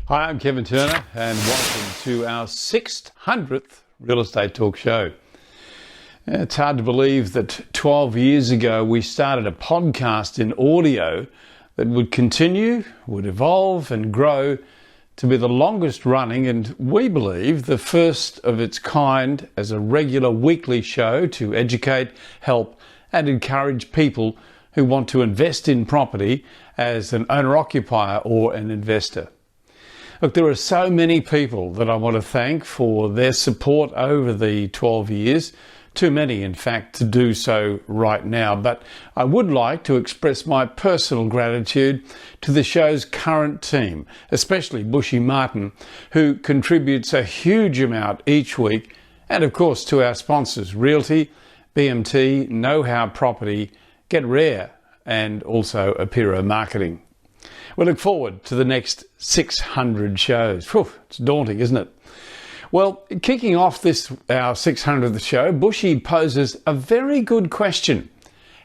Hi, I'm Kevin Turner and welcome to our 600th Real Estate Talk Show. It's hard to believe that 12 years ago we started a podcast in audio that would continue, would evolve and grow to be the longest running and we believe the first of its kind as a regular weekly show to educate, help and encourage people who want to invest in property as an owner-occupier or an investor. Look, there are so many people that I want to thank for their support over the 12 years. Too many, in fact, to do so right now. But I would like to express my personal gratitude to the show's current team, especially Bushy Martin, who contributes a huge amount each week, and of course to our sponsors, Realty, BMT, Know How Property, Get Rare, and also Apiro Marketing. We look forward to the next 600 shows. Whew, it's daunting, isn't it? Well, kicking off this, our 600th show, Bushy poses a very good question.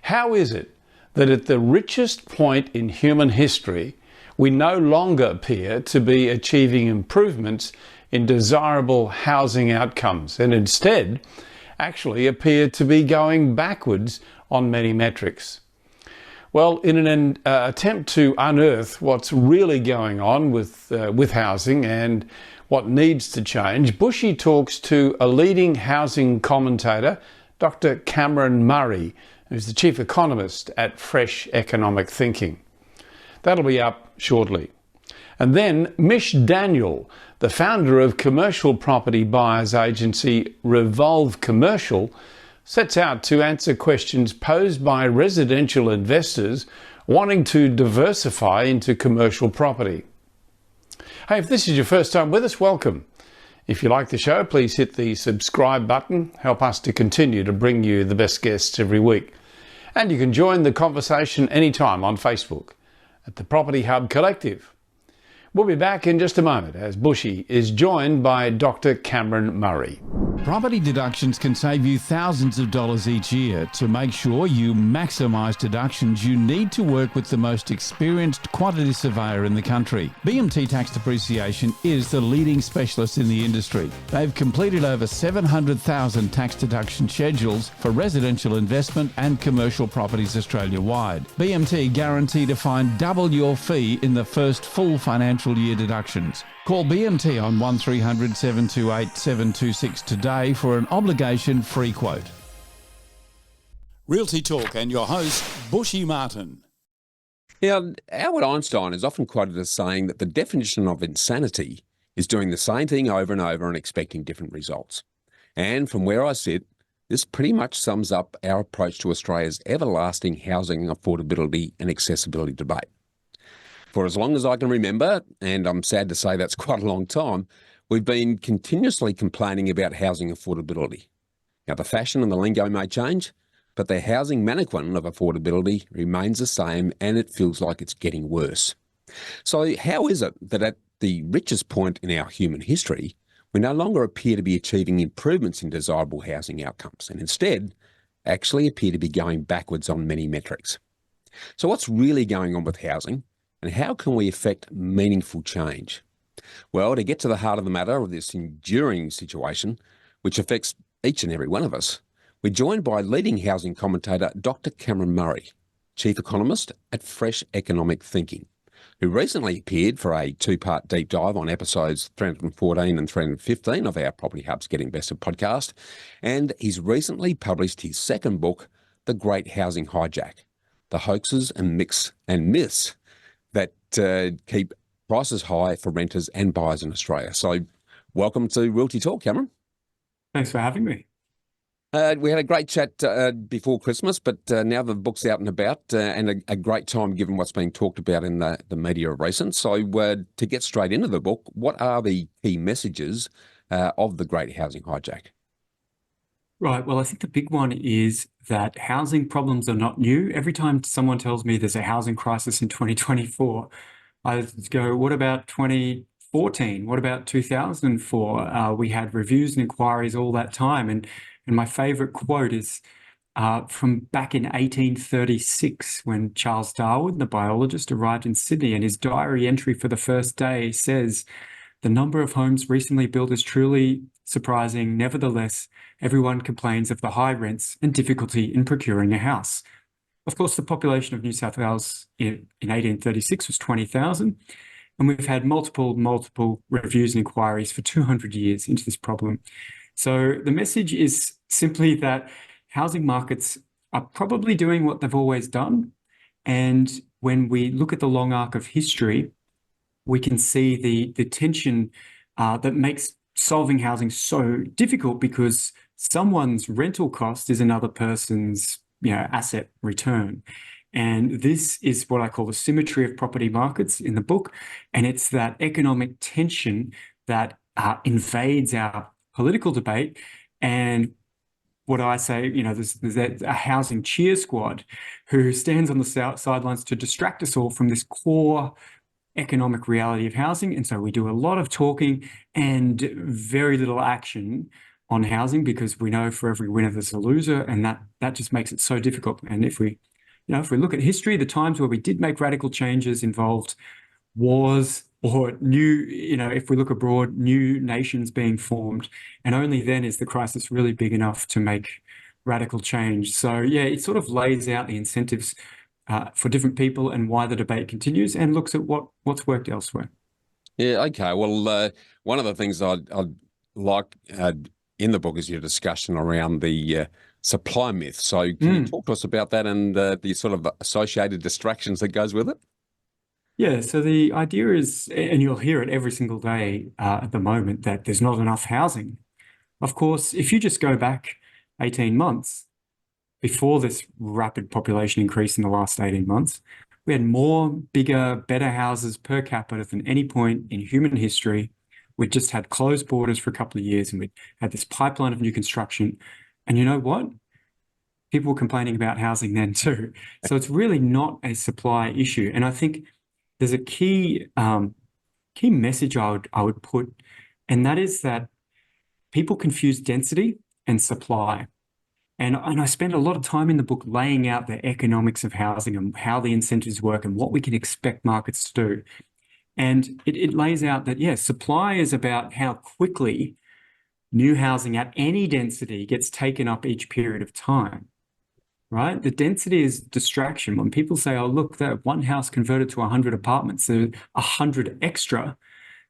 How is it that at the richest point in human history, we no longer appear to be achieving improvements in desirable housing outcomes and instead actually appear to be going backwards on many metrics? Well, in an attempt to unearth what's really going on with housing and what needs to change, Bushy talks to a leading housing commentator, Dr. Cameron Murray, who's the chief economist at Fresh Economic Thinking. That'll be up shortly. And then Mish Daniel, the founder of commercial property buyers agency Revolve Commercial, sets out to answer questions posed by residential investors wanting to diversify into commercial property. Hey, if this is your first time with us, welcome. If you like the show, please hit the subscribe button. Help us to continue to bring you the best guests every week. And you can join the conversation anytime on Facebook at the Property Hub Collective. We'll be back in just a moment as Bushy is joined by Dr. Cameron Murray. Property deductions can save you thousands of dollars each year. To make sure you maximise deductions, you need to work with the most experienced quantity surveyor in the country. BMT Tax Depreciation is the leading specialist in the industry. They've completed over 700,000 tax deduction schedules for residential investment and commercial properties Australia-wide. BMT guarantee to find double your fee in the first full financial year deductions. Call BMT on 1300 728 726 today for an obligation-free quote. Realty Talk and your host, Bushy Martin. Now, Albert Einstein is often quoted as saying that the definition of insanity is doing the same thing over and over and expecting different results. And from where I sit, this pretty much sums up our approach to Australia's everlasting housing affordability and accessibility debate. For as long as I can remember, and I'm sad to say that's quite a long time, we've been continuously complaining about housing affordability. Now, the fashion and the lingo may change, but the housing mannequin of affordability remains the same and it feels like it's getting worse. So how is it that at the richest point in our human history, we no longer appear to be achieving improvements in desirable housing outcomes and instead actually appear to be going backwards on many metrics? So what's really going on with housing? And how can we effect meaningful change? Well, to get to the heart of the matter of this enduring situation, which affects each and every one of us, we're joined by leading housing commentator Dr. Cameron Murray, chief economist at Fresh Economic Thinking, who recently appeared for a two-part deep dive on episodes 314 and 315 of our Property Hub's Get Invested podcast. And he's recently published his second book, The Great Housing Hijack, The Hoaxes and Myths that keep prices high for renters and buyers in Australia. So welcome to Realty Talk, Cameron. Thanks for having me. We had a great chat before Christmas, but now the book's out and about and a great time given what's being talked about in the media of recent. So to get straight into the book, what are the key messages of The Great Housing Hijack? Right. Well, I think the big one is that housing problems are not new. Every time someone tells me there's a housing crisis in 2024, I go, what about 2014? What about 2004? We had reviews and inquiries all that time. And my favorite quote is, from back in 1836 when Charles Darwin, the biologist, arrived in Sydney, and his diary entry for the first day says, "The number of homes recently built is truly surprising. Nevertheless, everyone complains of the high rents and difficulty in procuring a house." Of course, the population of New South Wales in 1836 was 20,000, and we've had multiple reviews and inquiries for 200 years into this problem. So the message is simply that housing markets are probably doing what they've always done. And when we look at the long arc of history, we can see the tension that makes solving housing so difficult, because someone's rental cost is another person's asset return. And this is what I call the symmetry of property markets in the book. And it's that economic tension that invades our political debate. And what I say, there's a housing cheer squad who stands on the sidelines to distract us all from this core economic reality of housing. And so we do a lot of talking and very little action on housing, because we know for every winner there's a loser, and that just makes it so difficult. And if we look at history, the times where we did make radical changes involved wars or if we look abroad, new nations being formed. And only then is the crisis really big enough to make radical change. So yeah, it sort of lays out the incentives for different people and why the debate continues, and looks at what's worked elsewhere. Yeah, okay. Well, one of the things I'd like in the book is your discussion around the supply myth. So can you talk to us about that and the sort of associated distractions that goes with it? Yeah, so the idea is, and you'll hear it every single day at the moment, that there's not enough housing. Of course, if you just go back 18 months, before this rapid population increase in the last 18 months, we had more, bigger, better houses per capita than any point in human history. We'd just had closed borders for a couple of years, and we'd had this pipeline of new construction. And you know what? People were complaining about housing then too. So it's really not a supply issue. And I think there's a key message I would put, and that is that people confuse density and supply. And I spend a lot of time in the book laying out the economics of housing and how the incentives work and what we can expect markets to do. And it lays out that, yes, supply is about how quickly new housing at any density gets taken up each period of time, right? The density is distraction. When people say, oh, look, that one house converted to 100 apartments, so 100 extra,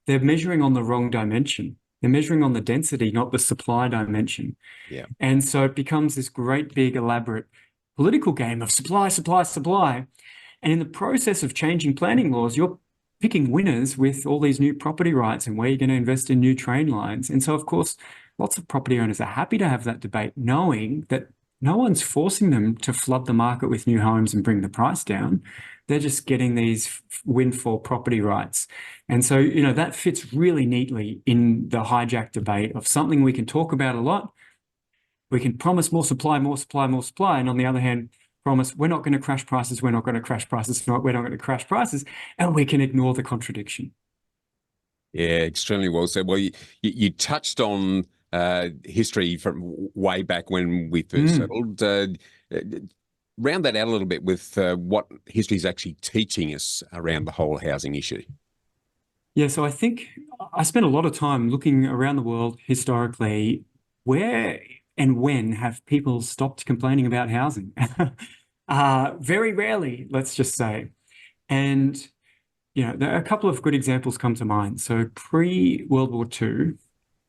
they're measuring on the wrong dimension. They're measuring on the density, not the supply dimension. Yeah. And so it becomes this great, big, elaborate political game of supply, supply, supply. And in the process of changing planning laws, you're picking winners with all these new property rights and where you're going to invest in new train lines. And so, of course, lots of property owners are happy to have that debate, knowing that no one's forcing them to flood the market with new homes and bring the price down. They're just getting these windfall property rights. And so, that fits really neatly in the hijack debate of something we can talk about a lot. We can promise more supply, more supply, more supply. And on the other hand, promise we're not going to crash prices, we're not going to crash prices, we're not going to crash prices. And we can ignore the contradiction. Yeah, extremely well said. Well, you touched on history from way back when we first settled. Round that out a little bit with what history is actually teaching us around the whole housing issue. Yeah, so I think I spent a lot of time looking around the world historically. Where and when have people stopped complaining about housing? Very rarely, let's just say. And, there are a couple of good examples come to mind. So pre-World War II,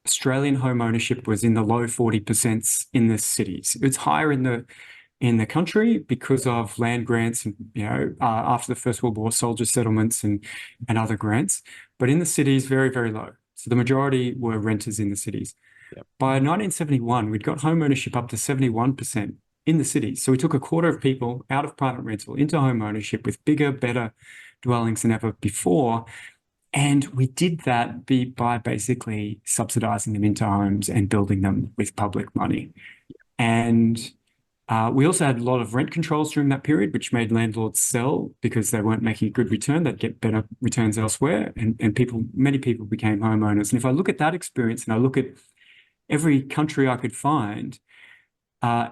Australian home ownership was in the low 40% in the cities. It's higher in the country because of land grants and, after the First World War, soldier settlements and other grants. But in the cities, very, very low. So the majority were renters in the cities. Yep. By 1971, we'd got home ownership up to 71% in the cities. So we took a quarter of people out of private rental into home ownership with bigger, better dwellings than ever before. And we did that by basically subsidizing them into homes and building them with public money. And we also had a lot of rent controls during that period, which made landlords sell because they weren't making a good return. They'd get better returns elsewhere. And many people became homeowners. And if I look at that experience and I look at every country I could find,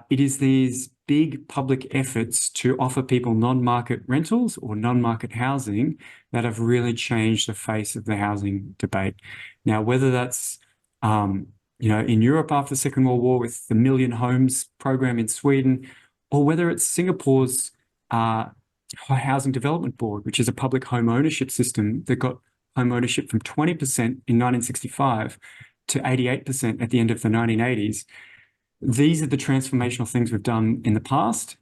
It is these big public efforts to offer people non-market rentals or non-market housing that have really changed the face of the housing debate. Now, whether that's in Europe after the Second World War with the Million Homes program in Sweden, or whether it's Singapore's Housing Development Board, which is a public home ownership system that got home ownership from 20% in 1965 to 88% at the end of the 1980s. These are the transformational things we've done in the past.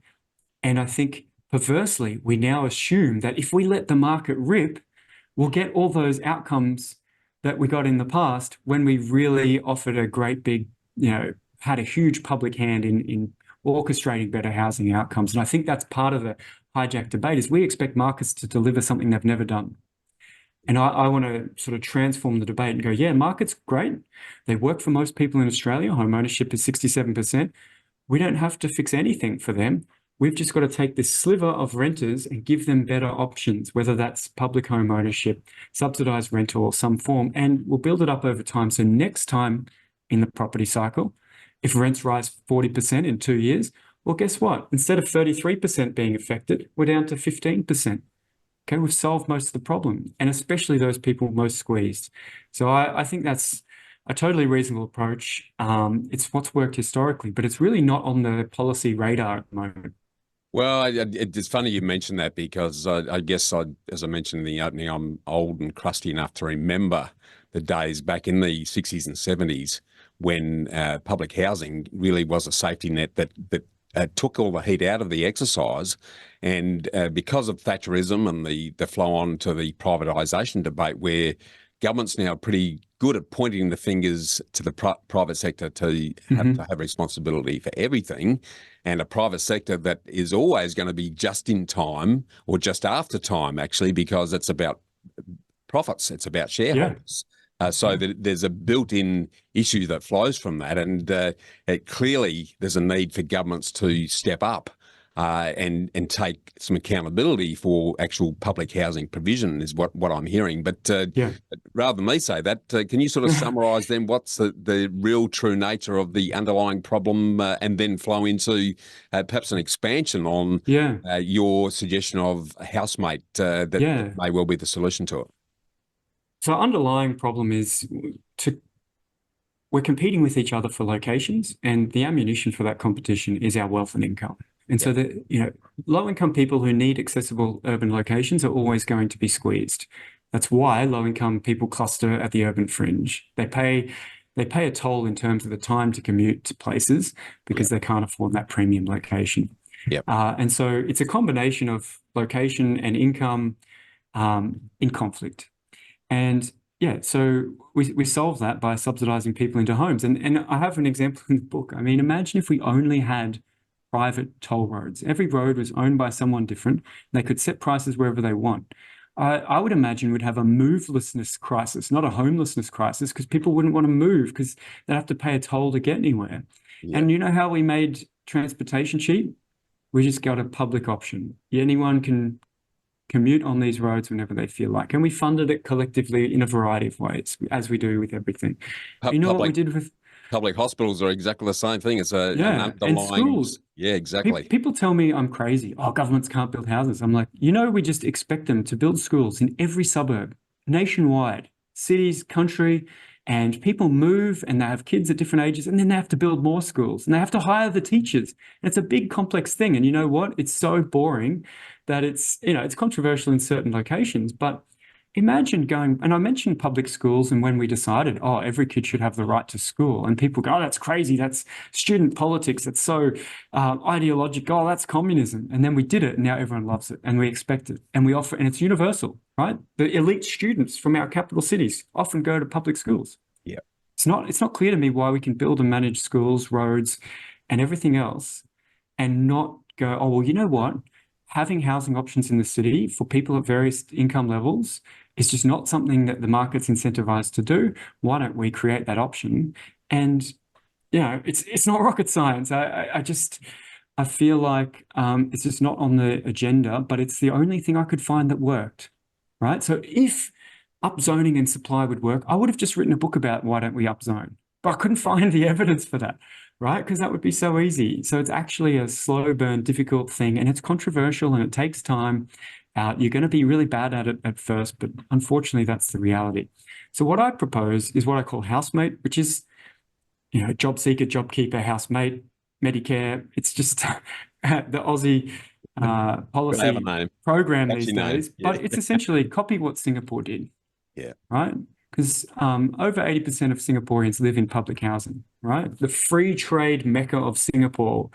And I think perversely, we now assume that if we let the market rip, we'll get all those outcomes that we got in the past when we really offered a great big, had a huge public hand in orchestrating better housing outcomes. And I think that's part of the hijack debate is we expect markets to deliver something they've never done. And I want to sort of transform the debate and go, yeah, markets, great. They work for most people in Australia. Home ownership is 67%. We don't have to fix anything for them. We've just got to take this sliver of renters and give them better options, whether that's public home ownership, subsidized rental or some form, and we'll build it up over time. So next time in the property cycle, if rents rise 40% in 2 years, well, guess what? Instead of 33% being affected, we're down to 15%. Okay, we've solved most of the problem, and especially those people most squeezed. So I think that's a totally reasonable approach. It's what's worked historically, but it's really not on the policy radar at the moment. Well, it's funny you mentioned that because I guess, as I mentioned in the opening, I'm old and crusty enough to remember the days back in the 60s and 70s when public housing really was a safety net that took all the heat out of the exercise. And because of Thatcherism and the flow on to the privatisation debate, where government's now pretty good at pointing the fingers to the private sector to have responsibility for everything, and a private sector that is always going to be just in time or just after time, actually, because it's about profits, it's about shareholders. So there's a built-in issue that flows from that, and clearly there's a need for governments to step up and take some accountability for actual public housing provision is what I'm hearing. But rather than me say that, can you sort of summarise then what's the real true nature of the underlying problem and then flow into perhaps an expansion on your suggestion of a housemate that may well be the solution to it? So underlying problem is we're competing with each other for locations, and the ammunition for that competition is our wealth and income. And so low-income people who need accessible urban locations are always going to be squeezed. That's why low-income people cluster at the urban fringe. They pay a toll in terms of the time to commute to places because they can't afford that premium location. And so it's a combination of location and income in conflict. And so we solve that by subsidizing people into homes. And I have an example in the book. I mean, imagine if we only had private toll roads. Every road was owned by someone different. They could set prices wherever they want. I would imagine we'd have a movelessness crisis, not a homelessness crisis, because people wouldn't want to move because they'd have to pay a toll to get anywhere. And you know how we made transportation cheap? We just got a public option. Anyone can commute on these roads whenever they feel like. And we funded it collectively in a variety of ways, as we do with everything. You know what we did with... Public hospitals are exactly the same thing. It's an underlying... And schools. Yeah, exactly. People tell me I'm crazy. Oh, governments can't build houses. I'm like, we just expect them to build schools in every suburb, nationwide, cities, country, and people move and they have kids at different ages, and then they have to build more schools and they have to hire the teachers. And it's a big, complex thing. And you know what? It's so boring that it's controversial in certain locations, but imagine going, and I mentioned public schools, and when we decided, every kid should have the right to school, and people go, that's crazy, that's student politics, that's so ideological, that's communism. And then we did it, and now everyone loves it, and we expect it, and we offer, and it's universal, right? The elite students from our capital cities often go to public schools. Yeah. It's not clear to me why we can build and manage schools, roads, and everything else, and not go, well, you know what? Having housing options in the city for people at various income levels is just not something that the market's incentivized to do. Why don't we create that option? And it's not rocket science. I feel like it's just not on the agenda, but it's the only thing I could find that worked, right? So if upzoning and supply would work, I would have just written a book about why don't we upzone, but I couldn't find the evidence for that, right? Because that would be so easy. So it's actually a slow burn, difficult thing, and it's controversial and it takes time. You're going to be really bad at it at first, but unfortunately, that's the reality. So what I propose is what I call housemate, which is, job seeker, job keeper, housemate, Medicare. It's just the Aussie policy program these days, but it's essentially copy what Singapore did. Yeah. Right? Because over 80% of Singaporeans live in public housing, right? The free trade mecca of Singapore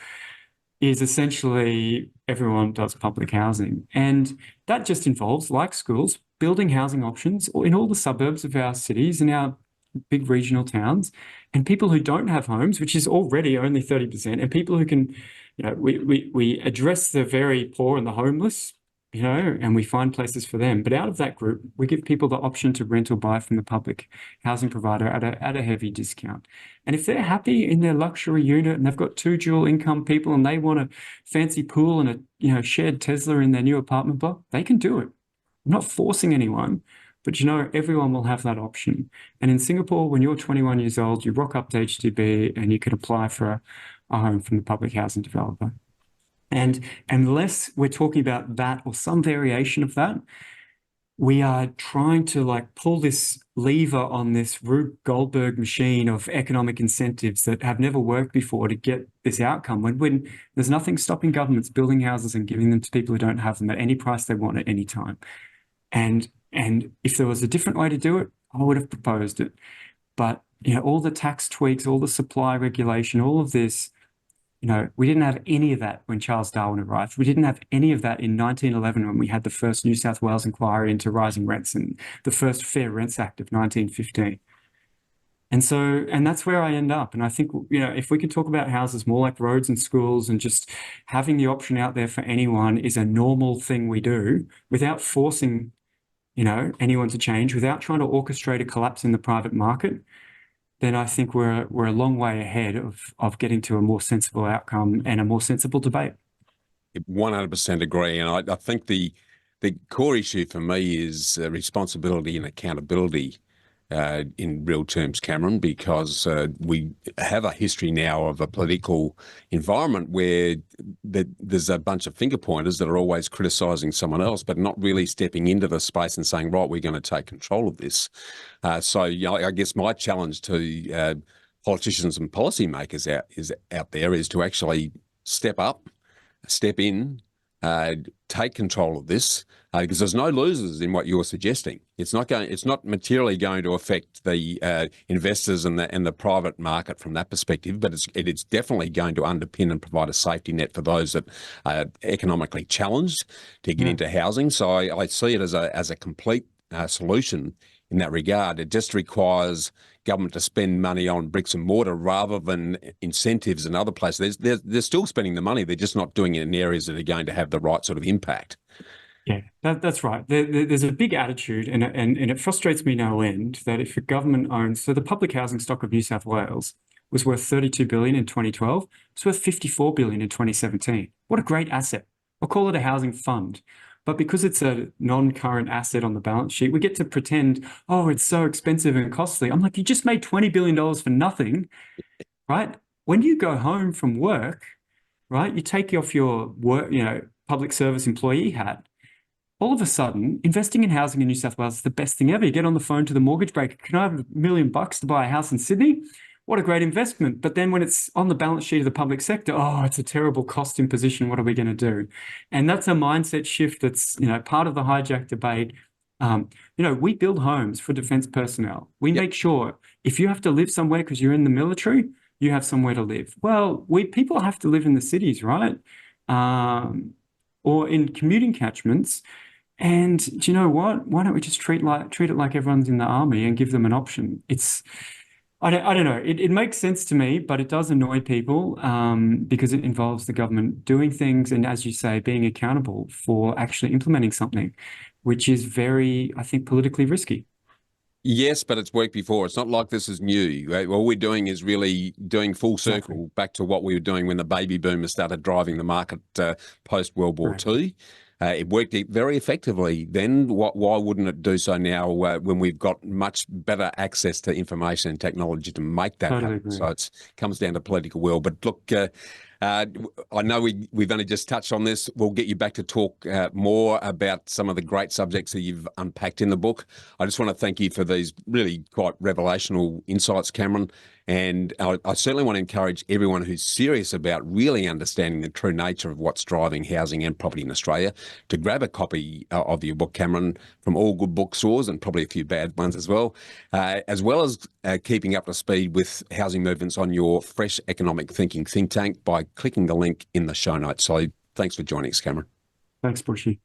is essentially everyone does public housing. And that just involves, like schools, building housing options in all the suburbs of our cities and our big regional towns, and people who don't have homes, which is already only 30%, and people who can, we address the very poor and the homeless, and we find places for them. But out of that group, we give people the option to rent or buy from the public housing provider at a heavy discount. And if they're happy in their luxury unit and they've got two dual income people and they want a fancy pool and a shared Tesla in their new apartment block, they can do it. I'm not forcing anyone, but everyone will have that option. And in Singapore, when you're 21 years old, you rock up to HDB and you can apply for a home from the public housing developer. And unless we're talking about that or some variation of that, we are trying to pull this lever on this Rube Goldberg machine of economic incentives that have never worked before to get this outcome when there's nothing stopping governments building houses and giving them to people who don't have them at any price they want at any time. And if there was a different way to do it, I would have proposed it. But all the tax tweaks, all the supply regulation, all of this, we didn't have any of that when Charles Darwin arrived. We didn't have any of that in 1911 when we had the first New South Wales inquiry into rising rents and the first Fair Rents Act of 1915. And that's where I end up. And I think, if we can talk about houses more like roads and schools and just having the option out there for anyone is a normal thing we do without forcing, anyone to change, without trying to orchestrate a collapse in the private market, then I think we're a long way ahead of getting to a more sensible outcome and a more sensible debate. 100% agree. And I think the core issue for me is responsibility and accountability in real terms, Cameron, because we have a history now of a political environment where there's a bunch of finger pointers that are always criticising someone else, but not really stepping into the space and saying, right, we're going to take control of this. So I guess my challenge to politicians and policymakers out there is to actually step up, step in, take control of this, because there's no losers in what you're suggesting. It's not materially going to affect the investors and the private market from that perspective, but it's definitely going to underpin and provide a safety net for those that are economically challenged to get into housing. So I see it as a complete solution in that regard. It just requires government to spend money on bricks and mortar rather than incentives and other places. They're still spending the money. They're just not doing it in areas that are going to have the right sort of impact. Yeah, that's right. There's a big attitude, and it frustrates me no end that if a government owns, so the public housing stock of New South Wales was worth 32 billion in 2012. It's worth 54 billion in 2017. What a great asset. I'll call it a housing fund. But because it's a non-current asset on the balance sheet, we get to pretend, oh, it's so expensive and costly. I'm like, you just made $20 billion for nothing, right? When you go home from work, right, you take off your work, public service employee hat. All of a sudden, investing in housing in New South Wales is the best thing ever. You get on the phone to the mortgage broker. Can I have $1 million to buy a house in Sydney? What a great investment. But then when it's on the balance sheet of the public sector, oh, it's a terrible cost imposition. What are we going to do? And that's a mindset shift that's, part of the hijack debate. We build homes for defense personnel. We make sure if you have to live somewhere because you're in the military, you have somewhere to live. Well, people have to live in the cities, right? Or in commuting catchments. And do you know what? Why don't we just treat it like everyone's in the army and give them an option? I don't know. It makes sense to me, but it does annoy people because it involves the government doing things and, as you say, being accountable for actually implementing something, which is very, I think, politically risky. Yes, but it's worked before. It's not like this is new. Right? All we're doing is really doing full circle back to what we were doing when the baby boomers started driving the market post-World War II. It worked very effectively then. Why wouldn't it do so now when we've got much better access to information and technology to make that Totally happen? agree. So it comes down to political will. But look, I know we've only just touched on this. We'll get you back to talk more about some of the great subjects that you've unpacked in the book. I just want to thank you for these really quite revelational insights, Cameron. And I certainly want to encourage everyone who's serious about really understanding the true nature of what's driving housing and property in Australia to grab a copy of your book, Cameron, from all good bookstores and probably a few bad ones as well as keeping up to speed with housing movements on your Fresh Economic Thinking think tank by clicking the link in the show notes. So thanks for joining us, Cameron. Thanks, Bushy.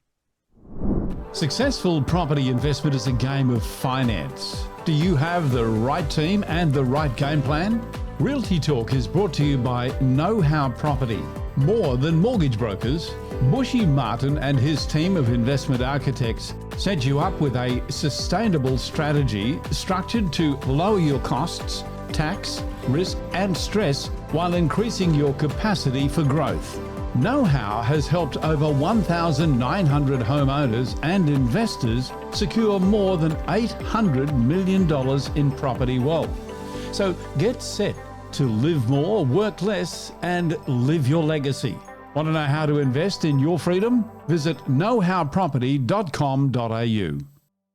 Successful property investment is a game of finance. Do you have the right team and the right game plan? Realty Talk is brought to you by Know How Property. More than mortgage brokers, Bushy Martin and his team of investment architects set you up with a sustainable strategy structured to lower your costs, tax, risk and stress while increasing your capacity for growth. Know How has helped over 1,900 homeowners and investors secure more than $800 million in property wealth. So get set to live more, work less, and live your legacy. Want to know how to invest in your freedom? Visit knowhowproperty.com.au.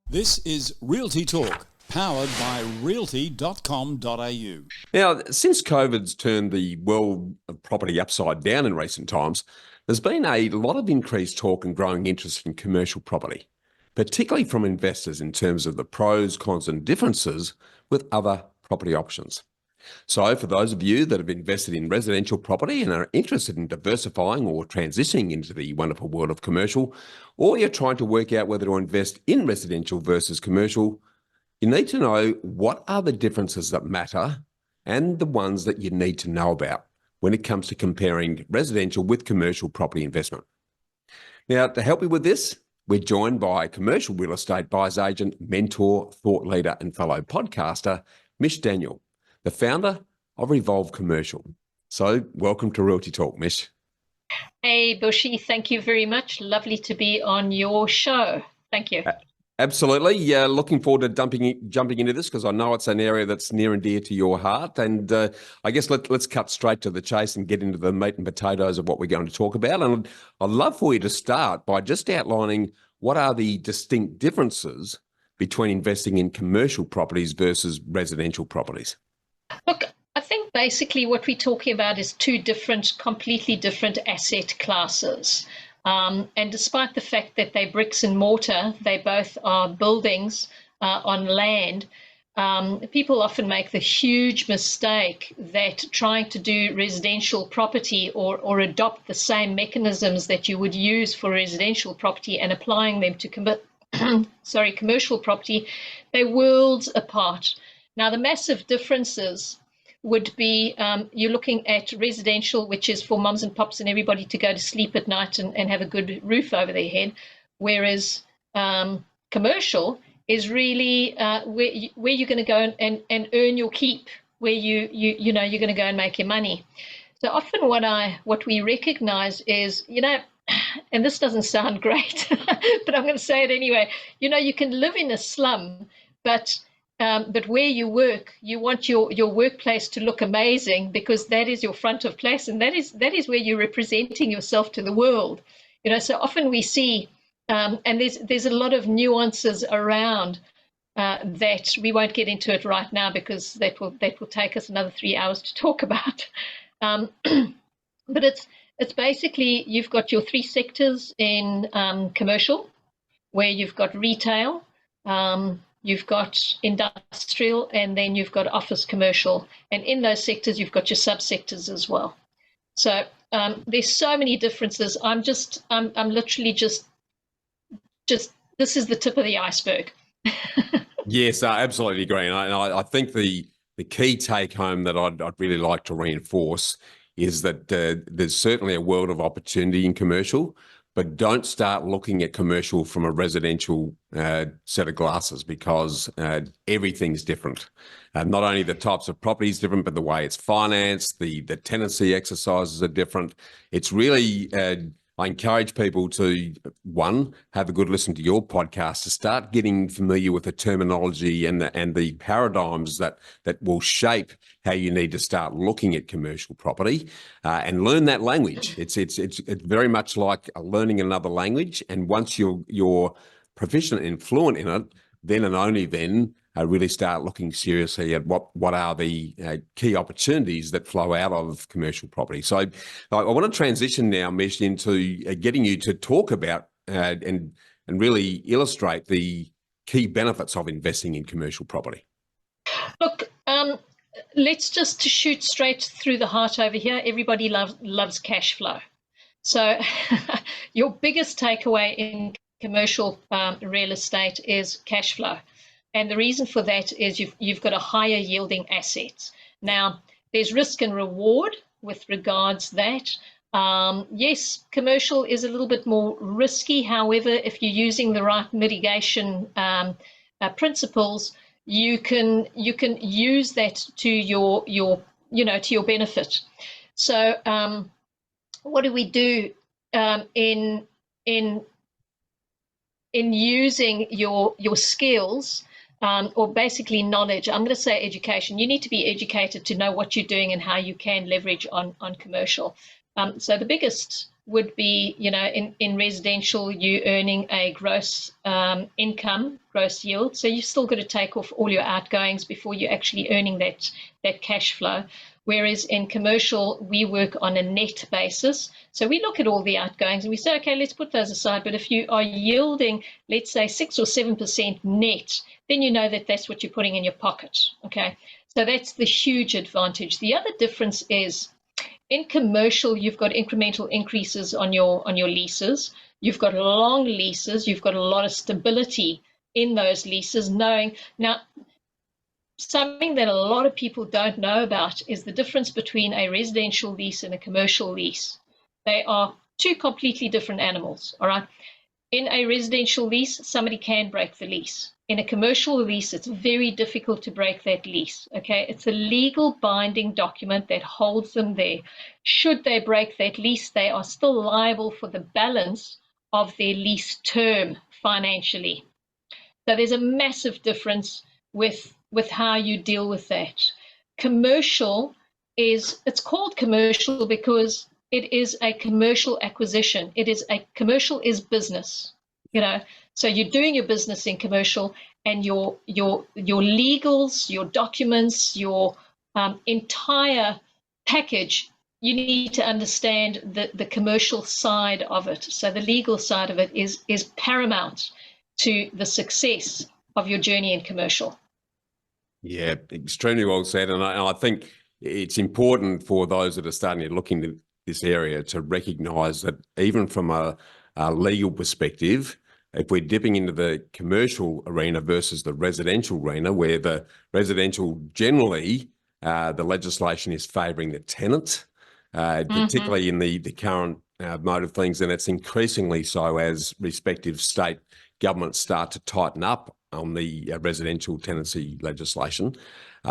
This is Realty Talk, powered by realty.com.au. Now, since COVID's turned the world of property upside down in recent times, there's been a lot of increased talk and growing interest in commercial property, particularly from investors in terms of the pros, cons and differences with other property options. So for those of you that have invested in residential property and are interested in diversifying or transitioning into the wonderful world of commercial, or you're trying to work out whether to invest in residential versus commercial, you need to know what are the differences that matter and the ones that you need to know about when it comes to comparing residential with commercial property investment. Now, to help you with this, we're joined by commercial real estate buyer's agent, mentor, thought leader, and fellow podcaster, Mish Daniel, the founder of Revolve Commercial. So welcome to Realty Talk, Mish. Hey, Bushy, thank you very much. Lovely to be on your show. Thank you. Absolutely. Yeah, looking forward to jumping into this because I know it's an area that's near and dear to your heart. And I guess let's cut straight to the chase and get into the meat and potatoes of what we're going to talk about. And I'd love for you to start by just outlining what are the distinct differences between investing in commercial properties versus residential properties. Look, I think basically what we're talking about is two completely different asset classes. And despite the fact that they're bricks and mortar, they both are buildings on land. People often make the huge mistake that trying to do residential property or adopt the same mechanisms that you would use for residential property and applying them to commercial property, they're worlds apart. Now, the massive differences would be you're looking at residential, which is for mums and pops and everybody to go to sleep at night and have a good roof over their head, whereas commercial is really where you're going to go and earn your keep, where you're going to go and make your money. So often what we recognize is, and this doesn't sound great, but I'm going to say it anyway, you can live in a slum, but where you work, you want your workplace to look amazing because that is your front of place, and that is where you're representing yourself to the world. So often we see, and there's a lot of nuances around that we won't get into it right now because that will take us another 3 hours to talk about. But it's basically you've got your three sectors in commercial, where you've got retail. You've got industrial, and then you've got office commercial. And in those sectors, you've got your subsectors as well. So there's so many differences. I'm literally just this is the tip of the iceberg. Yes, I absolutely agree. And I think the key take home that I'd really like to reinforce is that there's certainly a world of opportunity in commercial, but don't start looking at commercial from a residential set of glasses because everything's different. Not only the types of properties different, but the way it's financed, the tenancy exercises are different. It's really I encourage people to, one, have a good listen to your podcast, to start getting familiar with the terminology and the paradigms that will shape how you need to start looking at commercial property, and learn that language. It's very much like learning another language. And once you're proficient and fluent in it, then and only then really start looking seriously at what are the key opportunities that flow out of commercial property. So I want to transition now, Mish, into getting you to talk about and really illustrate the key benefits of investing in commercial property. Look, let's just shoot straight through the heart over here. Everybody loves cash flow. So your biggest takeaway in commercial real estate is cash flow. And the reason for that is you've got a higher yielding asset. Now, there's risk and reward with regards to that. Yes, commercial is a little bit more risky. However, if you're using the right mitigation principles, you can use that to your to your benefit. So what do we do in using your skills? Or basically knowledge. I'm going to say education. You need to be educated to know what you're doing and how you can leverage on commercial. So the biggest would be, in residential, you earning a gross income, gross yield. So you've still got to take off all your outgoings before you're actually earning that cash flow. Whereas in commercial, we work on a net basis. So we look at all the outgoings and we say, okay, let's put those aside. But if you are yielding, let's say 6 or 7% net, then you know that that's what you're putting in your pocket. Okay, so that's the huge advantage. The other difference is in commercial, you've got incremental increases on your leases. You've got long leases. You've got a lot of stability in those leases. Now, something that a lot of people don't know about is the difference between a residential lease and a commercial lease. They are two completely different animals, all right? In a residential lease, somebody can break the lease. In a commercial lease, it's very difficult to break that lease, okay? It's a legal binding document that holds them there. Should they break that lease, they are still liable for the balance of their lease term financially. So there's a massive difference with how you deal with that. Commercial it's called commercial because it is a commercial acquisition. Commercial is business, so you're doing your business in commercial, and your legals, your documents, your entire package, you need to understand the commercial side of it. So the legal side of it is paramount to the success of your journey in commercial. Yeah, extremely well said. And I think it's important for those that are starting to look into this area to recognise that even from a legal perspective, if we're dipping into the commercial arena versus the residential arena, where the residential generally, the legislation is favouring the tenant, particularly in the current mode of things, and it's increasingly so as respective state governments start to tighten up on the residential tenancy legislation.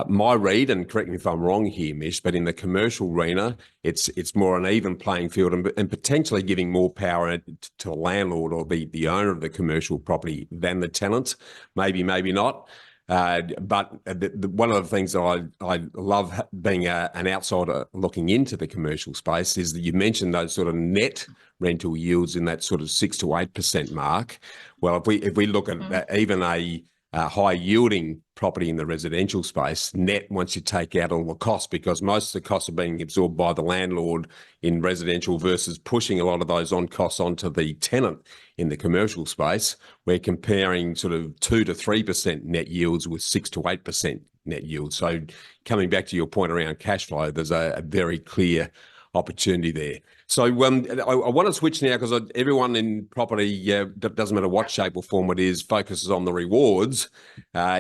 My read, and correct me if I'm wrong here, Mish, but in the commercial arena, it's more an even playing field and potentially giving more power to the landlord or the owner of the commercial property than the tenant. Maybe not. But one of the things that I love being an outsider looking into the commercial space is that you mentioned those sort of net rental yields in that sort of 6 to 8% mark. Well, if we look at even a high yielding property in the residential space, net, once you take out all the costs, because most of the costs are being absorbed by the landlord in residential versus pushing a lot of those on costs onto the tenant in the commercial space, we're comparing sort of 2 to 3% net yields with 6 to 8% net yields. So coming back to your point around cash flow, there's a very clear opportunity there. So I want to switch now, because everyone in property, doesn't matter what shape or form it is, focuses on the rewards.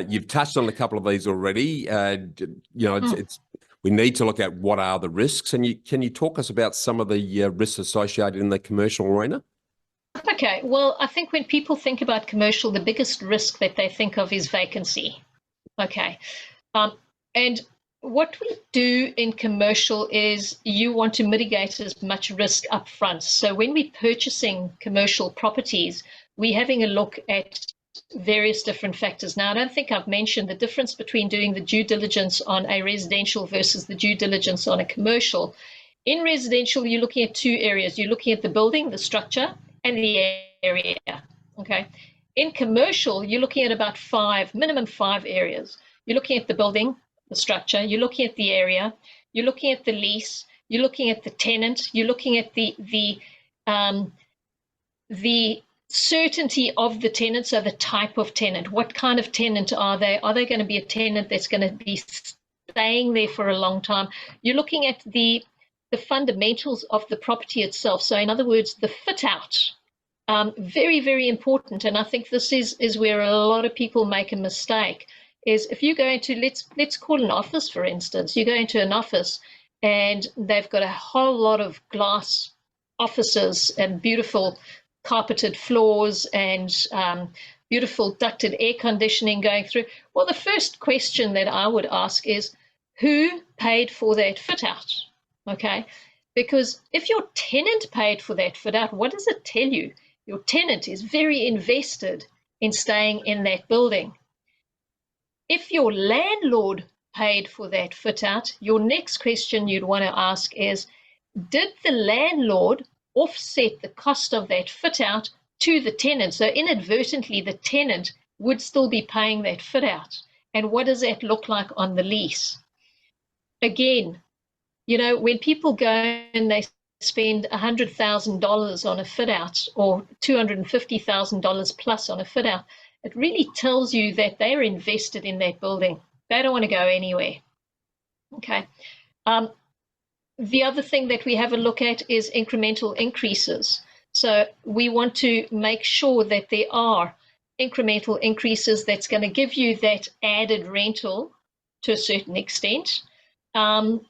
You've touched on a couple of these already. We need to look at what are the risks, and can you talk us about some of the risks associated in the commercial arena? Okay, well, I think when people think about commercial, the biggest risk that they think of is vacancy. Okay, and what we do in commercial is you want to mitigate as much risk up front. So when we're purchasing commercial properties, we're having a look at various different factors. Now, I don't think I've mentioned the difference between doing the due diligence on a residential versus the due diligence on a commercial. In residential, you're looking at two areas. You're looking at the building, the structure, and the area. Okay. In commercial, you're looking at about minimum five areas. You're looking at the building, the structure, you're looking at the area, you're looking at the lease, you're looking at the tenant, you're looking at the certainty of the tenant, so the type of tenant. What kind of tenant are they? Are they going to be a tenant that's going to be staying there for a long time? You're looking at the fundamentals of the property itself. So in other words, the fit out. Very, very important. And I think this is where a lot of people make a mistake. Is if you go into, let's call an office, for instance, you go into an office and they've got a whole lot of glass offices and beautiful carpeted floors and beautiful ducted air conditioning going through. Well, the first question that I would ask is, who paid for that fit out? Okay, because if your tenant paid for that fit out, what does it tell you? Your tenant is very invested in staying in that building. If your landlord paid for that fit out, your next question you'd want to ask is, did the landlord offset the cost of that fit out to the tenant? So inadvertently, the tenant would still be paying that fit out. And what does that look like on the lease? Again, you know, when people go and they spend $100,000 on a fit out or $250,000 plus on a fit out, it really tells you that they're invested in that building. They don't want to go anywhere. Okay. The other thing that we have a look at is incremental increases. So we want to make sure that there are incremental increases that's going to give you that added rental to a certain extent. And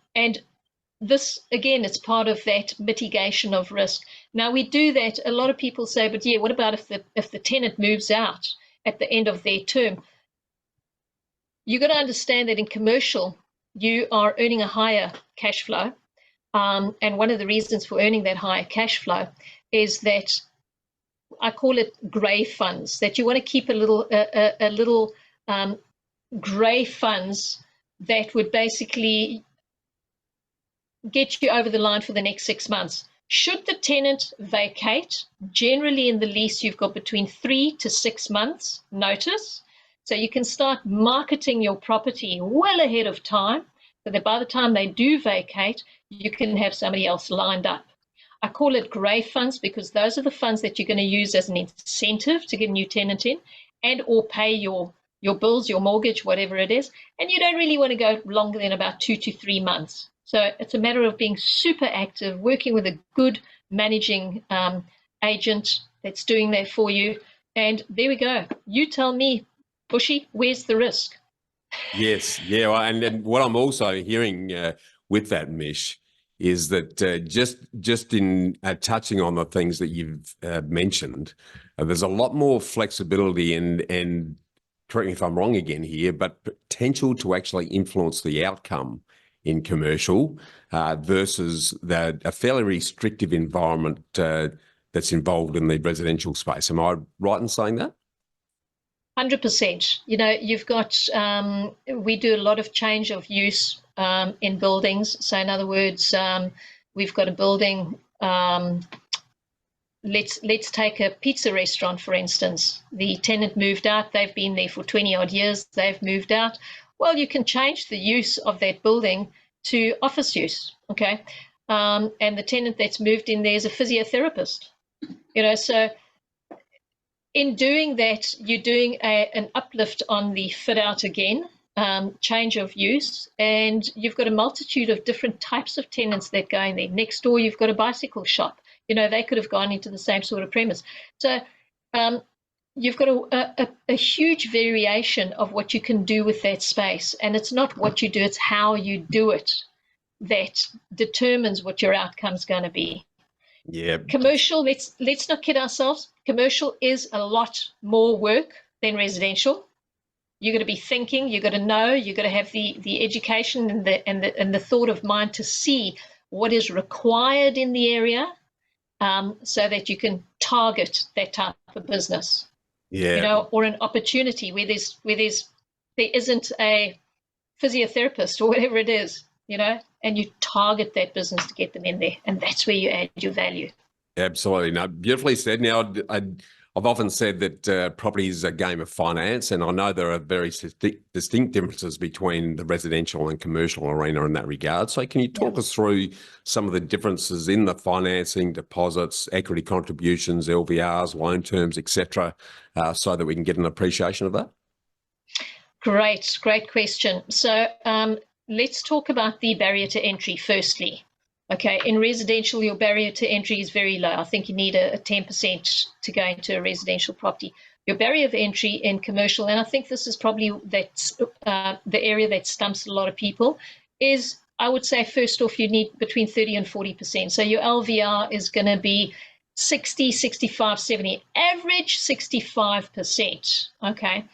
this, again, it's part of that mitigation of risk. Now, we do that. A lot of people say, but yeah, what about if the tenant moves out at the end of their term? You've got to understand that in commercial, you are earning a higher cash flow. And one of the reasons for earning that higher cash flow is that I call it gray funds, that you want to keep a little gray funds that would basically get you over the line for the next 6 months. Should the tenant vacate, generally in the lease, you've got between 3 to 6 months notice. So you can start marketing your property well ahead of time, so that by the time they do vacate, you can have somebody else lined up. I call it grey funds because those are the funds that you're going to use as an incentive to get a new tenant in and or pay your bills, your mortgage, whatever it is. And you don't really want to go longer than about 2 to 3 months. So it's a matter of being super active, working with a good managing agent that's doing that for you. And there we go. You tell me, Bushy, where's the risk? Yes, yeah, well, and what I'm also hearing with that, Mish, is that just in touching on the things that you've mentioned, there's a lot more flexibility and correct me if I'm wrong again here, but potential to actually influence the outcome in commercial versus a fairly restrictive environment that's involved in the residential space. Am I right in saying that? 100%. You know, you've got, we do a lot of change of use in buildings. So in other words, we've got a building, let's take a pizza restaurant, for instance. The tenant moved out. They've been there for 20 odd years. They've moved out. Well, you can change the use of that building to office use, okay? And the tenant that's moved in there is a physiotherapist, you know, so in doing that, you're doing an uplift on the fit out again, change of use, and you've got a multitude of different types of tenants that go in there. Next door, you've got a bicycle shop. You know, they could have gone into the same sort of premise. So you've got a huge variation of what you can do with that space. And it's not what you do, it's how you do it that determines what your outcome's going to be. Yeah. Commercial, let's not kid ourselves. Commercial is a lot more work than residential. You've got to be thinking, you've got to know, you've got to have the education and the thought of mind to see what is required in the area, so that you can target that type of business. Yeah. Or an opportunity where there isn't a physiotherapist or whatever it is, and you target that business to get them in there, and that's where you add your value. Absolutely. No, beautifully said. Now, I've often said that property is a game of finance, and I know there are very distinct differences between the residential and commercial arena in that regard. So can you talk us through some of the differences in the financing, deposits, equity contributions, LVRs, loan terms, etc., so that we can get an appreciation of that? Great question. So let's talk about the barrier to entry firstly. Okay, in residential, your barrier to entry is very low. I think you need a 10% to go into a residential property. Your barrier of entry in commercial, and I think this is probably the area that stumps a lot of people, is, I would say, first off, you need between 30 and 40%. So your LVR is going to be 60, 65, 70, average 65%. Okay.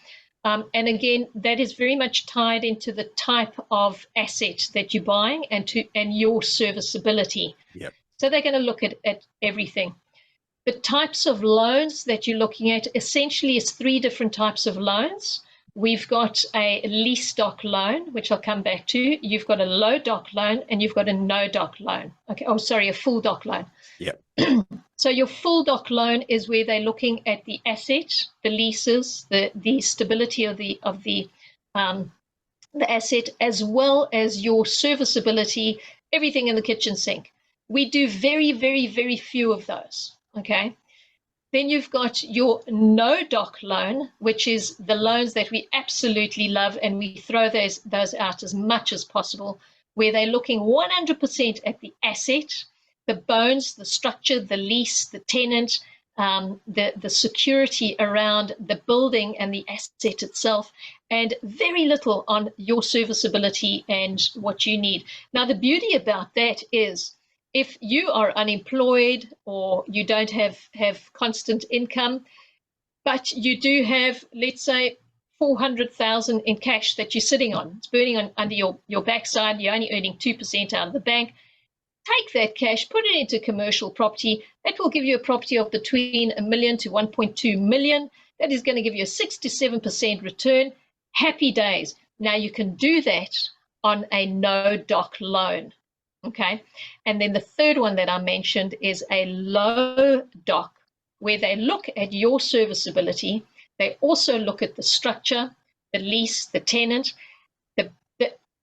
And again, that is very much tied into the type of asset that you're buying and your serviceability. Yep. So they're going to look at everything. The types of loans that you're looking at essentially is 3 different types of loans. We've got a lease doc loan, which I'll come back to. You've got a low doc loan, and you've got a no doc loan. Okay. Oh, sorry, a full doc loan. Yep. So your full doc loan is where they're looking at the asset, the leases, the stability of the asset, as well as your serviceability, everything in the kitchen sink. We do very, very, very few of those. Okay. Then you've got your no doc loan, which is the loans that we absolutely love, and we throw those out as much as possible, where they're looking 100% at the asset, the bones, the structure, the lease, the tenant, the security around the building and the asset itself, and very little on your serviceability and what you need. Now, the beauty about that is, if you are unemployed or you don't have constant income, but you do have, let's say, 400,000 in cash that you're sitting on, it's burning under your backside, you're only earning 2% out of the bank, take that cash, put it into commercial property. That will give you a property of between $1 million to 1.2 million. That is going to give you a 6 to 7% return. Happy days. Now you can do that on a no doc loan. Okay. And then the third one that I mentioned is a low doc, where they look at your serviceability. They also look at the structure, the lease, the tenant.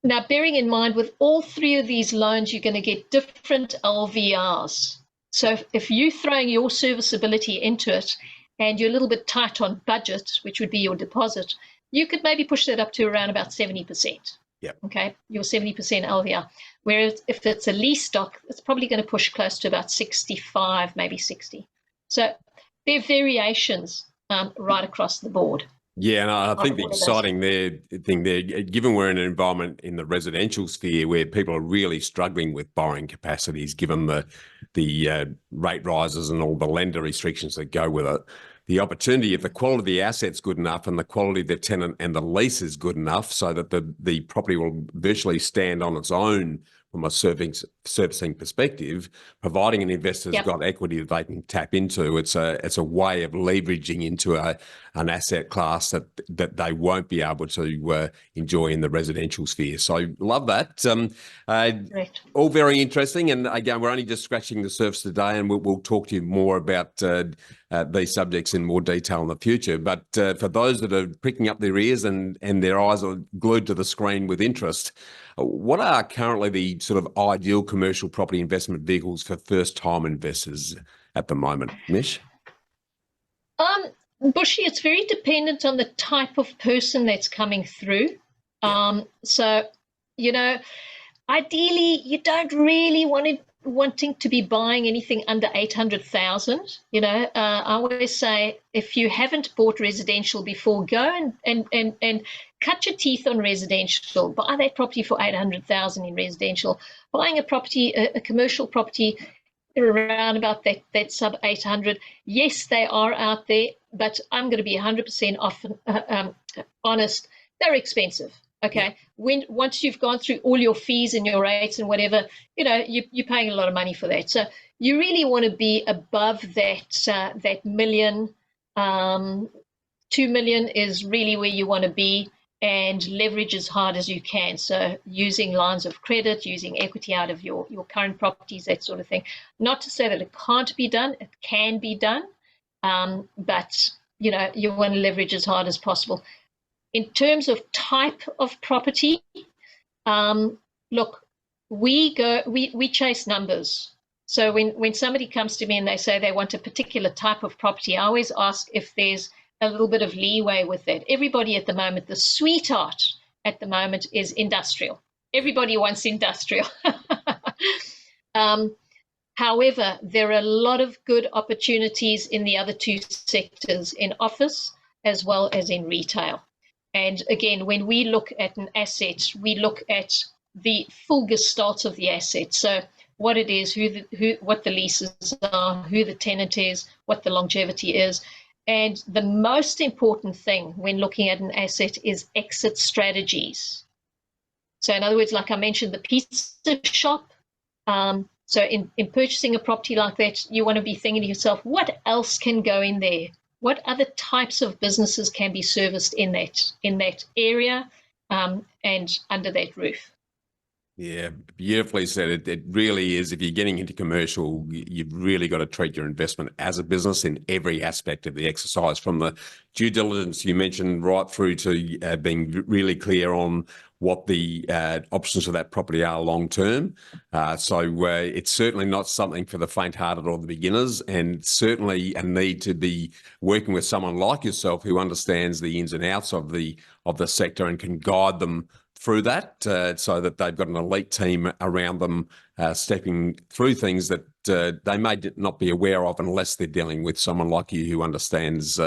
Now, bearing in mind, with all 3 of these loans, you're going to get different LVRs. So if you're throwing your serviceability into it and you're a little bit tight on budget, which would be your deposit, you could maybe push that up to around about 70%. Yep. Okay, your 70% LVR. Whereas if it's a lease stock, it's probably going to push close to about 65, maybe 60. So there are variations right across the board. Yeah, and I think the exciting thing there, given we're in an environment in the residential sphere where people are really struggling with borrowing capacities, given the rate rises and all the lender restrictions that go with it, the opportunity, if the quality of the asset's good enough and the quality of the tenant and the lease is good enough so that the property will virtually stand on its own from a servicing perspective, providing an investor's got equity that they can tap into, it's a way of leveraging into an asset class that they won't be able to enjoy in the residential sphere. So love that. All very interesting. And again, we're only just scratching the surface today, and we'll talk to you more about these subjects in more detail in the future. But for those that are pricking up their ears and their eyes are glued to the screen with interest, what are currently the sort of ideal commercial property investment vehicles for first-time investors at the moment, Mish? Bushy, it's very dependent on the type of person that's coming through. So, ideally, you don't really wanting to be buying anything under 800,000. I always say, if you haven't bought residential before, go and cut your teeth on residential. Buy that property for 800,000 in residential. Buying a property, a commercial property, around about that sub 800. Yes, they are out there, but I'm going to be 100% honest. They're expensive. Okay. Yeah. Once you've gone through all your fees and your rates and whatever, you're paying a lot of money for that. So you really want to be above that million. 2 million is really where you want to be, and leverage as hard as you can. So using lines of credit, using equity out of your current properties, that sort of thing. Not to say that it can't be done, it can be done, but you want to leverage as hard as possible. In terms of type of property, look, we chase numbers. So when somebody comes to me and they say they want a particular type of property, I always ask if there's a little bit of leeway with that. Everybody at the moment, the sweetheart at the moment is industrial. Everybody wants industrial. However, there are a lot of good opportunities in the other two sectors, in office as well as in retail. And again, when we look at an asset, we look at the full gestalt of the asset. So what it is, what the leases are, who the tenant is, what the longevity is. And the most important thing when looking at an asset is exit strategies. So in other words, like I mentioned, the pizza shop. So in purchasing a property like that, you want to be thinking to yourself, what else can go in there? What other types of businesses can be serviced in that area and under that roof? Yeah, beautifully said. It really is. If you're getting into commercial, you've really got to treat your investment as a business in every aspect of the exercise, from the due diligence you mentioned right through to being really clear on what the options of that property are long term. So it's certainly not something for the faint-hearted or the beginners, and certainly a need to be working with someone like yourself who understands the ins and outs of the sector and can guide them through that, so that they've got an elite team around them stepping through things that they may not be aware of unless they're dealing with someone like you who understands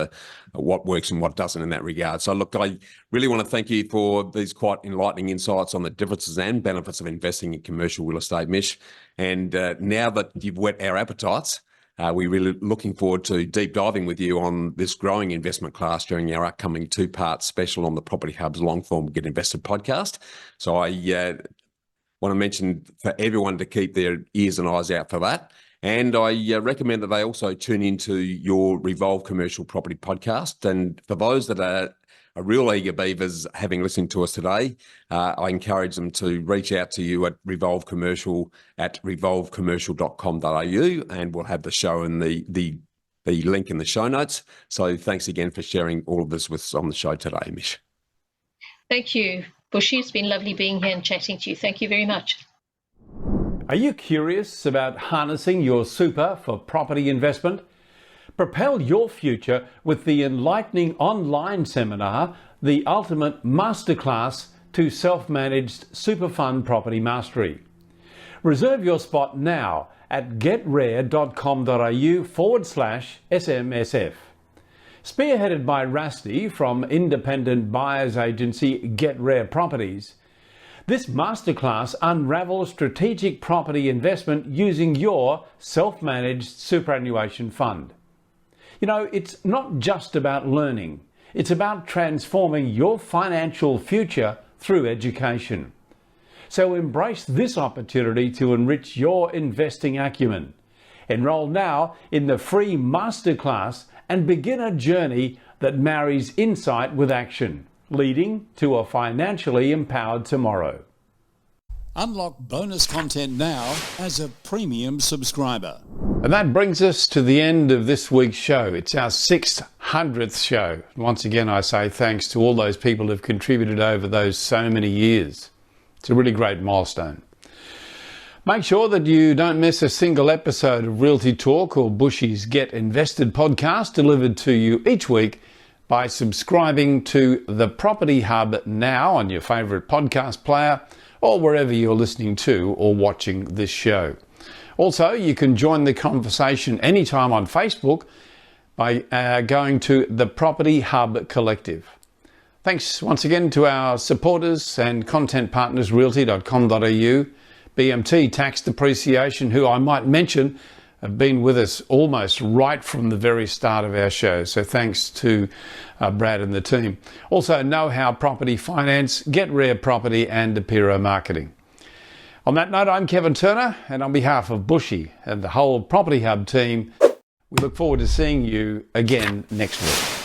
what works and what doesn't in that regard. So look, I really want to thank you for these quite enlightening insights on the differences and benefits of investing in commercial real estate, Mish. And now that you've whet our appetites, we're really looking forward to deep diving with you on this growing investment class during our upcoming 2-part special on the Property Hub's long-form Get Invested podcast. So I want to mention for everyone to keep their ears and eyes out for that. And I recommend that they also tune into your Revolve Commercial Property podcast. And for those that are real eager beavers having listened to us today, I encourage them to reach out to you at Revolve Commercial at revolvecommercial.com.au, and we'll have the show and the link in the show notes. So thanks again for sharing all of this with us on the show today, Mish. Thank you, Bushy. It's been lovely being here and chatting to you. Thank you very much. Are you curious about harnessing your super for property investment? Propel your future with the enlightening online seminar, The Ultimate Masterclass to Self-Managed Super Fund Property Mastery. Reserve your spot now at getrare.com.au/SMSF. Spearheaded by Rusty from independent buyers agency Get Rare Properties, this masterclass unravels strategic property investment using your self-managed superannuation fund. You know, it's not just about learning. It's about transforming your financial future through education. So embrace this opportunity to enrich your investing acumen. Enroll now in the free masterclass and begin a journey that marries insight with action, leading to a financially empowered tomorrow. Unlock bonus content now as a premium subscriber. And that brings us to the end of this week's show. It's our 600th show. Once again, I say thanks to all those people who've contributed over those so many years. It's a really great milestone. Make sure that you don't miss a single episode of Realty Talk or Bushy's Get Invested podcast, delivered to you each week by subscribing to the Property Hub now on your favourite podcast player, or wherever you're listening to or watching this show. Also, you can join the conversation anytime on Facebook by going to the Property Hub Collective. Thanks once again to our supporters and content partners, realty.com.au, BMT Tax Depreciation, who I might mention have been with us almost right from the very start of our show. So thanks to Brad and the team. Also, Know How Property Finance, Get Rare Property and Apiro Marketing. On that note, I'm Kevin Turner, and on behalf of Bushy and the whole Property Hub team, we look forward to seeing you again next week.